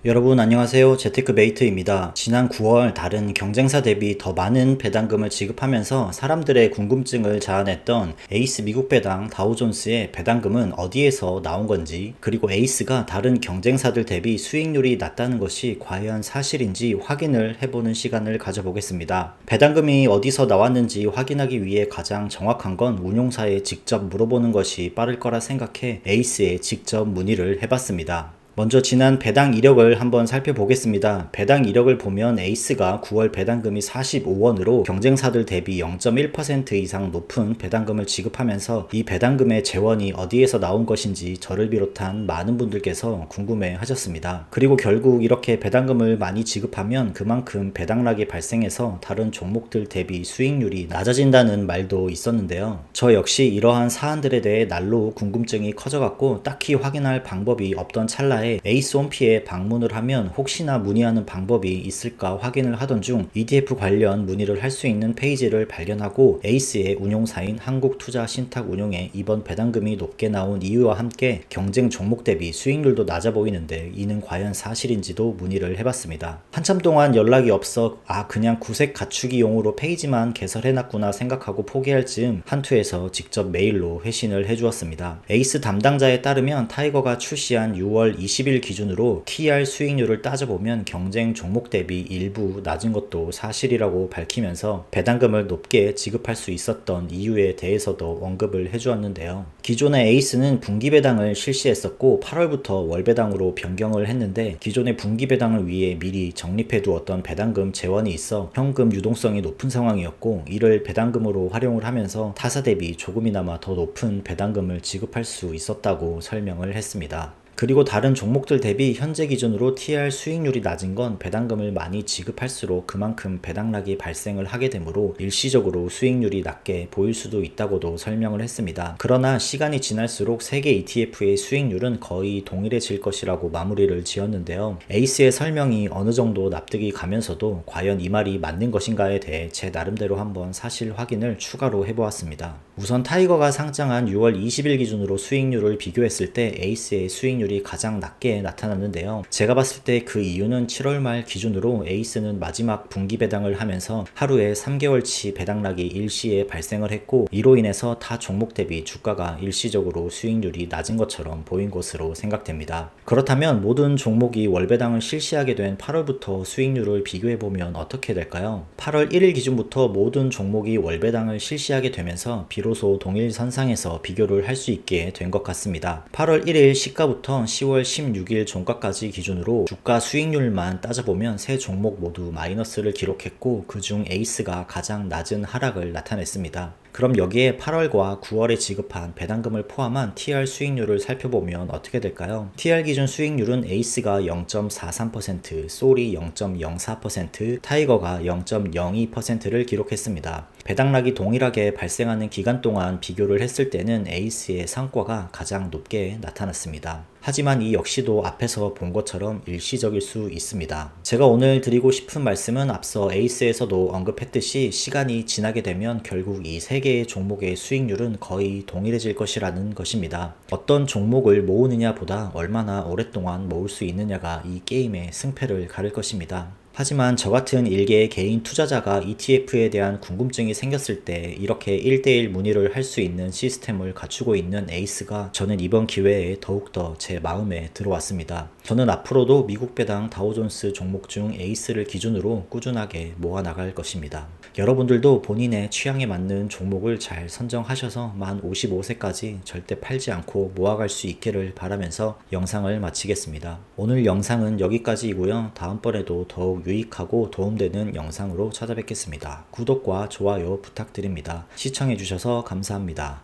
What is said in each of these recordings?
여러분 안녕하세요. 재테크메이트입니다. 지난 9월 다른 경쟁사 대비 더 많은 배당금을 지급하면서 사람들의 궁금증을 자아냈던 에이스 미국 배당 다우존스의 배당금은 어디에서 나온 건지, 그리고 에이스가 다른 경쟁사들 대비 수익률이 낮다는 것이 과연 사실인지 확인을 해보는 시간을 가져보겠습니다. 배당금이 어디서 나왔는지 확인하기 위해 가장 정확한 건 운용사에 직접 물어보는 것이 빠를 거라 생각해 에이스에 직접 문의를 해봤습니다. 먼저 지난 배당 이력을 한번 살펴보겠습니다. 배당 이력을 보면 에이스가 9월 배당금이 45원으로 경쟁사들 대비 0.1% 이상 높은 배당금을 지급하면서 이 배당금의 재원이 어디에서 나온 것인지 저를 비롯한 많은 분들께서 궁금해 하셨습니다. 그리고 결국 이렇게 배당금을 많이 지급하면 그만큼 배당락이 발생해서 다른 종목들 대비 수익률이 낮아진다는 말도 있었는데요. 저 역시 이러한 사안들에 대해 날로 궁금증이 커져갔고 딱히 확인할 방법이 없던 찰나에 에이스홈피에 방문을 하면 혹시나 문의하는 방법이 있을까 확인을 하던 중 ETF 관련 문의를 할 수 있는 페이지를 발견하고 에이스의 운용사인 한국투자신탁운용에 이번 배당금이 높게 나온 이유와 함께 경쟁 종목 대비 수익률도 낮아 보이는데 이는 과연 사실인지도 문의를 해봤습니다. 한참 동안 연락이 없어 그냥 구색 갖추기용으로 페이지만 개설해놨구나 생각하고 포기할 즈음 한투에서 직접 메일로 회신을 해주었습니다. 에이스 담당자에 따르면 타이거가 출시한 6월 20일 기준으로 TR 수익률을 따져보면 경쟁 종목 대비 일부 낮은 것도 사실이라고 밝히면서 배당금을 높게 지급할 수 있었던 이유에 대해서도 언급을 해주었는데요. 기존의 에이스는 분기 배당을 실시했었고 8월부터 월 배당으로 변경을 했는데 기존의 분기 배당을 위해 미리 적립해 두었던 배당금 재원이 있어 현금 유동성이 높은 상황이었고 이를 배당금으로 활용을 하면서 타사 대비 조금이나마 더 높은 배당금을 지급할 수 있었다고 설명을 했습니다. 그리고 다른 종목들 대비 현재 기준으로 TR 수익률이 낮은 건 배당금을 많이 지급할수록 그만큼 배당락이 발생을 하게 되므로 일시적으로 수익률이 낮게 보일 수도 있다고도 설명을 했습니다. 그러나 시간이 지날수록 세계 ETF의 수익률은 거의 동일해질 것이라고 마무리를 지었는데요. 에이스의 설명이 어느 정도 납득이 가면서도 과연 이 말이 맞는 것인가에 대해 제 나름대로 한번 사실 확인을 추가로 해보았습니다. 우선 타이거가 상장한 6월 20일 기준으로 수익률을 비교했을 때 에이스의 수익률이 가장 낮게 나타났는데요. 제가 봤을 때 그 이유는 7월 말 기준으로 에이스는 마지막 분기 배당을 하면서 하루에 3개월치 배당락이 일시에 발생을 했고 이로 인해서 타 종목 대비 주가가 일시적으로 수익률이 낮은 것처럼 보인 것으로 생각됩니다. 그렇다면 모든 종목이 월배당을 실시하게 된 8월부터 수익률을 비교해보면 어떻게 될까요? 8월 1일 기준부터 모든 종목이 월배당을 실시하게 되면서 비로소 동일선상에서 비교를 할 수 있게 된 것 같습니다. 8월 1일 시가부터 10월 16일 종가까지 기준으로 주가 수익률만 따져보면 세 종목 모두 마이너스를 기록했고 그중 에이스가 가장 낮은 하락을 나타냈습니다. 그럼 여기에 8월과 9월에 지급한 배당금을 포함한 TR 수익률을 살펴보면 어떻게 될까요? TR 기준 수익률은 에이스가 0.43%, 솔이 0.04%, 타이거가 0.02%를 기록했습니다. 배당락이 동일하게 발생하는 기간 동안 비교를 했을 때는 에이스의 성과가 가장 높게 나타났습니다. 하지만 이 역시도 앞에서 본 것처럼 일시적일 수 있습니다. 제가 오늘 드리고 싶은 말씀은 앞서 에이스에서도 언급했듯이 시간이 지나게 되면 결국 이 세 개의 종목의 수익률은 거의 동일해질 것이라는 것입니다. 어떤 종목을 모으느냐 보다 얼마나 오랫동안 모을 수 있느냐가 이 게임의 승패를 가릴 것입니다. 하지만 저 같은 일개의 개인 투자자가 ETF에 대한 궁금증이 생겼을 때 이렇게 1대1 문의를 할 수 있는 시스템을 갖추고 있는 에이스가 저는 이번 기회에 더욱더 제 마음에 들어왔습니다. 저는 앞으로도 미국 배당 다우존스 종목 중 에이스를 기준으로 꾸준하게 모아나갈 것입니다. 여러분들도 본인의 취향에 맞는 종목을 잘 선정하셔서 만 55세까지 절대 팔지 않고 모아갈 수 있기를 바라면서 영상을 마치겠습니다. 오늘 영상은 여기까지이고요. 다음번에도 더욱 유익하고 도움되는 영상으로 찾아뵙겠습니다. 구독과 좋아요 부탁드립니다. 시청해주셔서 감사합니다.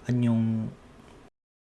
안녕.